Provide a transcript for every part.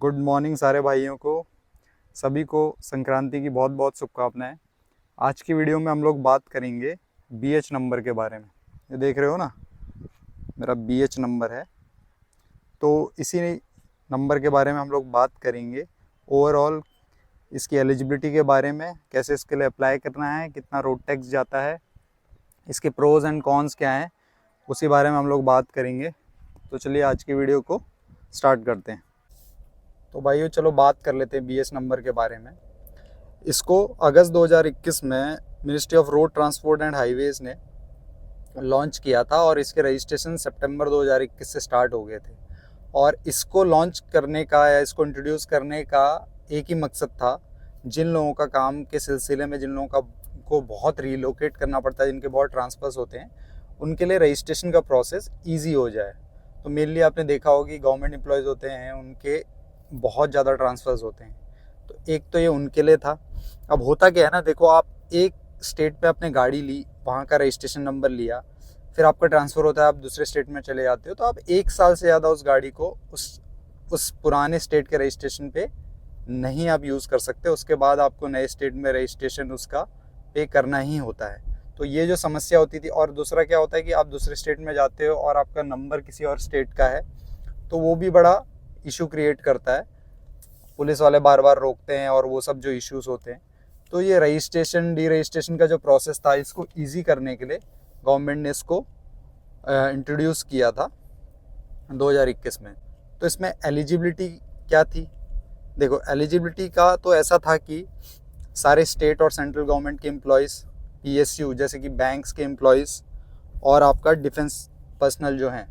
Good morning सारे भाइयों को। सभी को संक्रांति की बहुत बहुत शुभकामनाएं। आज की वीडियो में हम लोग बात करेंगे बीएच नंबर के बारे में। ये देख रहे हो ना, मेरा बीएच नंबर है। तो इसी नंबर के बारे में हम लोग बात करेंगे। ओवरऑल इसकी एलिजिबिलिटी के बारे में, कैसे इसके लिए अप्लाई करना है, कितना रोड टैक्स जाता है, इसके प्रोज एंड कॉन्स क्या हैं, उसी बारे में हम लोग बात करेंगे। तो चलिए आज की वीडियो को स्टार्ट करते हैं। तो भाइयों चलो बात कर लेते हैं बीएच नंबर के बारे में। इसको अगस्त 2021 में ministry of road transport and highways ने लॉन्च किया था और इसके रजिस्ट्रेशन सितंबर 2021 से स्टार्ट हो गए थे। और इसको लॉन्च करने का या इसको इंट्रोड्यूस करने का एक ही मकसद था, जिन लोगों का काम के सिलसिले में, जिन लोगों को बहुत रिलोकेट करना पड़ता है, जिनके बहुत ट्रांसफर्स होते हैं, उनके लिए रजिस्ट्रेशन का प्रोसेस ईजी हो जाए। तो मेनली आपने देखा होगा कि गवर्नमेंट एम्प्लॉयज़ होते हैं, उनके बहुत ज़्यादा ट्रांसफर्स होते हैं। तो एक तो ये उनके लिए था। अब होता क्या है ना, देखो आप एक स्टेट पे आपने गाड़ी ली, वहाँ का रजिस्ट्रेशन नंबर लिया, फिर आपका ट्रांसफ़र होता है, आप दूसरे स्टेट में चले जाते हो, तो आप 1 साल से ज़्यादा उस गाड़ी को उस पुराने स्टेट के रजिस्ट्रेशन पे नहीं आप यूज़ कर सकते। उसके बाद आपको नए स्टेट में रजिस्ट्रेशन उसका पे करना ही होता है। तो ये जो समस्या होती थी। और दूसरा क्या होता है कि आप दूसरे स्टेट में जाते हो और आपका नंबर किसी और स्टेट का है, तो वो भी बड़ा इशू क्रिएट करता है। पुलिस वाले बार बार रोकते हैं और वो सब जो इश्यूज होते हैं। तो ये रजिस्ट्रेशन डी रजिस्ट्रेशन का जो प्रोसेस था, इसको ईजी करने के लिए गवर्नमेंट ने इसको इंट्रोड्यूस किया था 2021 में। तो इसमें एलिजिबिलिटी क्या थी? देखो, एलिजिबिलिटी का तो ऐसा था कि सारे स्टेट और सेंट्रल गवर्नमेंट के एम्प्लॉयज़, पीएसयू जैसे कि बैंक्स के एम्प्लॉयज़ और आपका डिफेंस पर्सनल जो हैं,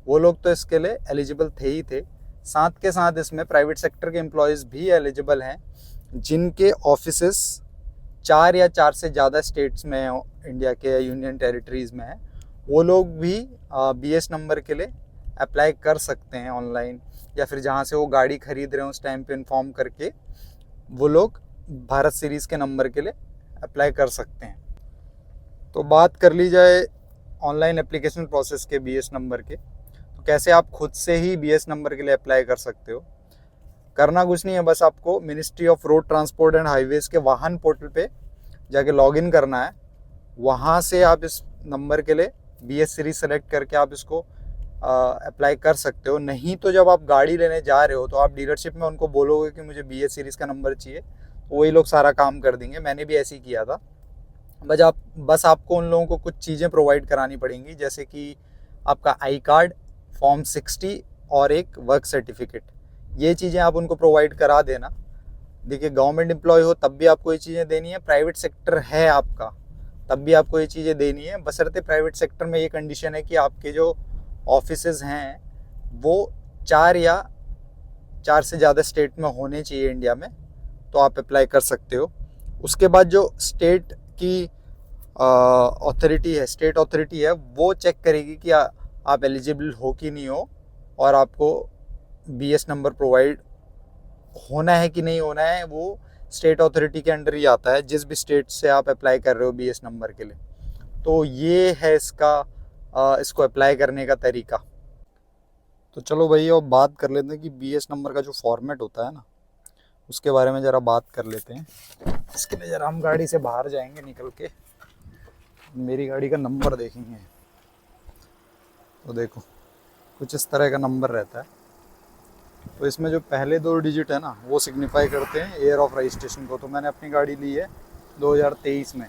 वो लोग तो इसके लिए एलिजिबल थे ही थे। साथ के साथ इसमें प्राइवेट सेक्टर के एम्प्लॉयज़ भी एलिजिबल हैं, जिनके ऑफिसेस 4 या 4 से ज़्यादा स्टेट्स में इंडिया के यूनियन टेरिटरीज़ में है। वो लोग भी बीएच नंबर के लिए अप्लाई कर सकते हैं ऑनलाइन, या फिर जहाँ से वो गाड़ी खरीद रहे हैं उस टाइम पे इन्फॉर्म करके वो लोग भारत सीरीज़ के नंबर के लिए अप्लाई कर सकते हैं। तो बात कर ली जाए ऑनलाइन एप्लीकेशन प्रोसेस के बीएच नंबर के, तो कैसे आप खुद से ही बीएच नंबर के लिए अप्लाई कर सकते हो। करना कुछ नहीं है, बस आपको ministry of road transport and highways के वाहन पोर्टल पे जाके लॉगिन करना है। वहाँ से आप इस नंबर के लिए बीएच सीरीज सेलेक्ट करके आप इसको अप्लाई कर सकते हो। नहीं तो जब आप गाड़ी लेने जा रहे हो तो आप डीलरशिप में उनको बोलोगे कि मुझे बीएच सीरीज़ का नंबर चाहिए, तो वही लोग सारा काम कर देंगे। मैंने भी ऐसे ही किया था। बस आपको उन लोगों को कुछ चीज़ें प्रोवाइड करानी पड़ेंगी, जैसे कि आपका आई कार्ड, फॉर्म 60 और एक वर्क सर्टिफिकेट। ये चीज़ें आप उनको प्रोवाइड करा देना। देखिए, गवर्नमेंट एम्प्लॉय हो तब भी आपको ये चीज़ें देनी है, प्राइवेट सेक्टर है आपका तब भी आपको ये चीज़ें देनी है। बशर्ते प्राइवेट सेक्टर में ये कंडीशन है कि आपके जो ऑफिसेज हैं वो 4 से ज़्यादा स्टेट में होने चाहिए इंडिया में, तो आप अप्लाई कर सकते हो। उसके बाद जो स्टेट की स्टेट अथॉरिटी है, वो चेक करेगी कि आप एलिजिबल हो कि नहीं हो, और आपको बीएच नंबर प्रोवाइड होना है कि नहीं होना है, वो स्टेट अथॉरिटी के अंडर ही आता है, जिस भी स्टेट से आप अप्लाई कर रहे हो बीएच नंबर के लिए। तो ये है इसको अप्लाई करने का तरीका। तो चलो भैया अब बात कर लेते हैं कि बीएच नंबर का जो फॉर्मेट होता है ना, उसके बारे में ज़रा बात कर लेते हैं। इसके लिए ज़रा हम गाड़ी से बाहर जाएंगे निकल के, मेरी गाड़ी का नंबर देखेंगे। तो देखो, कुछ इस तरह का नंबर रहता है। तो इसमें जो पहले 2 डिजिट है ना, वो सिग्निफाई करते हैं ईयर ऑफ रजिस्ट्रेशन को। तो मैंने अपनी गाड़ी ली है 2023 में,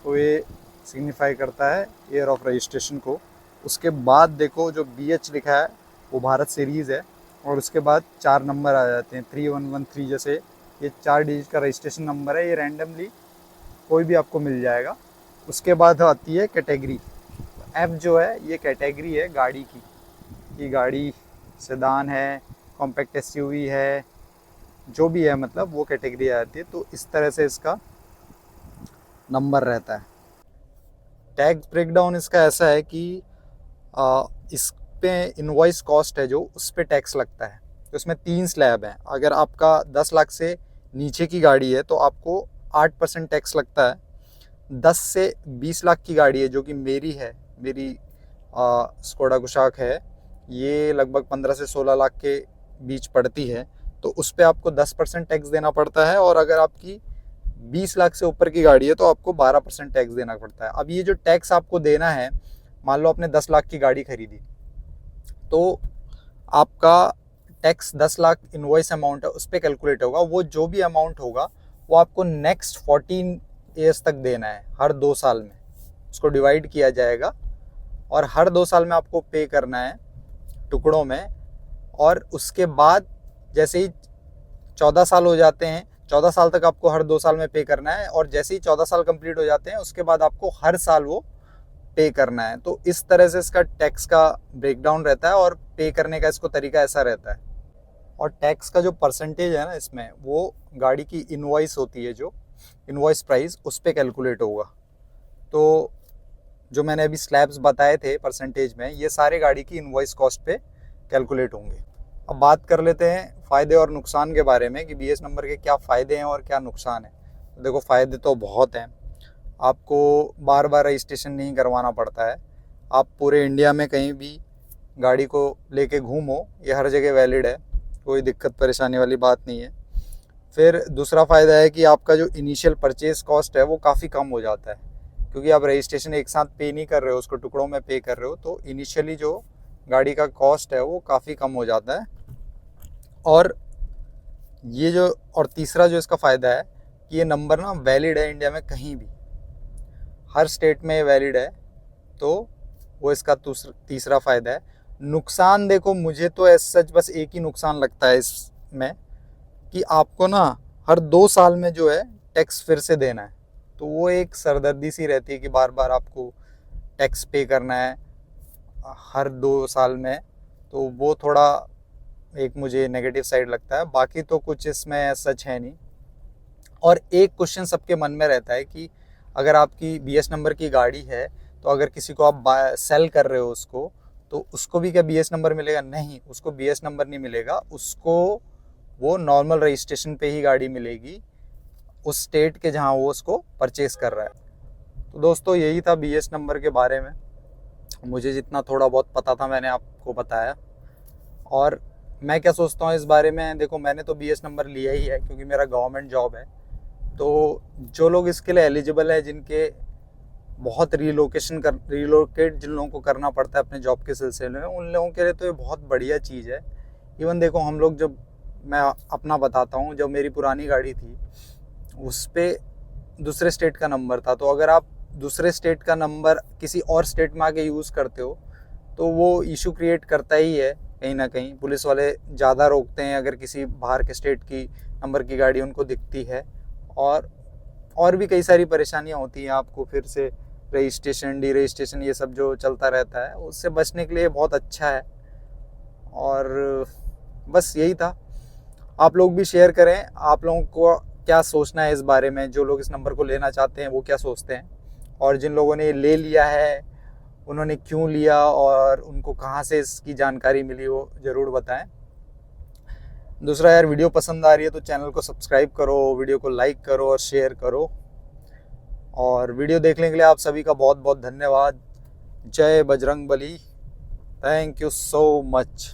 तो ये सिग्निफाई करता है ईयर ऑफ रजिस्ट्रेशन को। उसके बाद देखो, जो बीएच लिखा है वो भारत सीरीज़ है, और उसके बाद 4 नंबर आ जाते हैं 3113 जैसे। ये 4 डिजिट का रजिस्ट्रेशन नंबर है, ये रैंडमली कोई भी आपको मिल जाएगा। उसके बाद आती है कैटेगरी। एफ जो है ये कैटेगरी है गाड़ी की, कि गाड़ी सेडान है, कॉम्पैक्ट एसयूवी है, जो भी है, मतलब वो कैटेगरी आती है। तो इस तरह से इसका नंबर रहता है। टैक्स ब्रेकडाउन इसका ऐसा है कि इस पे इनवॉइस कॉस्ट है जो, उस पे टैक्स लगता है। तो इसमें 3 स्लैब हैं। अगर आपका 10 लाख से नीचे की गाड़ी है तो आपको 8% टैक्स लगता है। 10 से 20 लाख की गाड़ी है, जो कि मेरी स्कोडा कुशाक है, ये लगभग 15 से 16 लाख के बीच पड़ती है तो उस पर आपको 10% टैक्स देना पड़ता है, और अगर आपकी 20 लाख से ऊपर की गाड़ी है तो आपको 12% टैक्स देना पड़ता है। अब ये जो टैक्स आपको देना है, मान लो आपने 10 लाख की गाड़ी खरीदी तो आपका टैक्स 10 लाख इनवॉइस अमाउंट है उस पर कैलकुलेट होगा। वो जो भी अमाउंट होगा वो आपको नेक्स्ट 14 ईयर्स तक देना है, हर 2 साल में उसको डिवाइड किया जाएगा और हर 2 साल में आपको पे करना है टुकड़ों में। और उसके बाद जैसे ही 14 साल हो जाते हैं, 14 साल तक आपको हर 2 साल में पे करना है, और जैसे ही 14 साल कंप्लीट हो जाते हैं उसके बाद आपको हर साल वो पे करना है। तो इस तरह से इसका टैक्स का ब्रेकडाउन रहता है और पे करने का इसको तरीका ऐसा रहता है। और टैक्स का जो परसेंटेज है ना इसमें, वो गाड़ी की इनवॉइस होती है, जो इनवॉइस प्राइस, उस पर कैलकुलेट होगा। तो जो मैंने अभी स्लैब्स बताए थे परसेंटेज में, ये सारे गाड़ी की इनवॉइस कॉस्ट पे कैलकुलेट होंगे। अब बात कर लेते हैं फ़ायदे और नुकसान के बारे में कि BS नंबर के क्या फ़ायदे हैं और क्या नुकसान है। तो देखो, फ़ायदे तो बहुत हैं। आपको बार बार रजिस्ट्रेशन नहीं करवाना पड़ता है। आप पूरे इंडिया में कहीं भी गाड़ी को लेके घूमो, ये हर जगह वैलिड है, कोई दिक्कत परेशानी वाली बात नहीं है। फिर दूसरा फ़ायदा है कि आपका जो इनिशियल परचेज़ कॉस्ट है वो काफ़ी कम हो जाता है, क्योंकि आप रजिस्ट्रेशन एक साथ पे नहीं कर रहे हो, उसको टुकड़ों में पे कर रहे हो, तो इनिशियली जो गाड़ी का कॉस्ट है वो काफ़ी कम हो जाता है। और तीसरा जो इसका फ़ायदा है कि ये नंबर ना वैलिड है इंडिया में कहीं भी, हर स्टेट में वैलिड है, तो वो इसका तीसरा फ़ायदा है। नुकसान देखो, मुझे तो ऐसा सच बस एक ही नुकसान लगता है इसमें कि आपको ना हर 2 साल में जो है टैक्स फिर से देना है। तो वो एक सरदर्दी सी रहती है कि बार बार आपको टैक्स पे करना है हर 2 साल में, तो वो थोड़ा एक मुझे नेगेटिव साइड लगता है। बाकी तो कुछ इसमें सच है नहीं। और एक क्वेश्चन सबके मन में रहता है कि अगर आपकी BS नंबर की गाड़ी है तो अगर किसी को आप सेल कर रहे हो उसको, तो उसको भी क्या BS नंबर मिलेगा? नहीं, उसको BS नंबर नहीं मिलेगा, उसको वो नॉर्मल रजिस्ट्रेशन पे ही गाड़ी मिलेगी उस स्टेट के जहाँ वो उसको परचेस कर रहा है। तो दोस्तों, यही था BS नंबर के बारे में। मुझे जितना थोड़ा बहुत पता था मैंने आपको बताया। और मैं क्या सोचता हूँ इस बारे में, देखो मैंने तो BS नंबर लिया ही है क्योंकि मेरा गवर्नमेंट जॉब है। तो जो लोग इसके लिए एलिजिबल है, जिनके बहुत रिलोकेट जिन लोगों को करना पड़ता है अपने जॉब के सिलसिले में, उन लोगों के लिए तो ये बहुत बढ़िया चीज़ है। इवन देखो, हम लोग जब, मैं अपना बताता हूँ, जब मेरी पुरानी गाड़ी थी उस पर दूसरे स्टेट का नंबर था, तो अगर आप दूसरे स्टेट का नंबर किसी और स्टेट में आके यूज़ करते हो तो वो इशू क्रिएट करता ही है कहीं ना कहीं। पुलिस वाले ज़्यादा रोकते हैं अगर किसी बाहर के स्टेट की नंबर की गाड़ी उनको दिखती है, और भी कई सारी परेशानियां होती हैं आपको, फिर से रजिस्ट्रेशन, डी रजिस्ट्रेशन, ये सब जो चलता रहता है, उससे बचने के लिए बहुत अच्छा है। और बस यही था। आप लोग भी शेयर करें, आप लोगों को क्या सोचना है इस बारे में, जो लोग इस नंबर को लेना चाहते हैं वो क्या सोचते हैं, और जिन लोगों ने ले लिया है उन्होंने क्यों लिया और उनको कहाँ से इसकी जानकारी मिली, वो ज़रूर बताएं। दूसरा यार, वीडियो पसंद आ रही है तो चैनल को सब्सक्राइब करो, वीडियो को लाइक करो और शेयर करो। और वीडियो देखने के लिए आप सभी का बहुत बहुत धन्यवाद। जय Bajrang Bali. Thank you so much.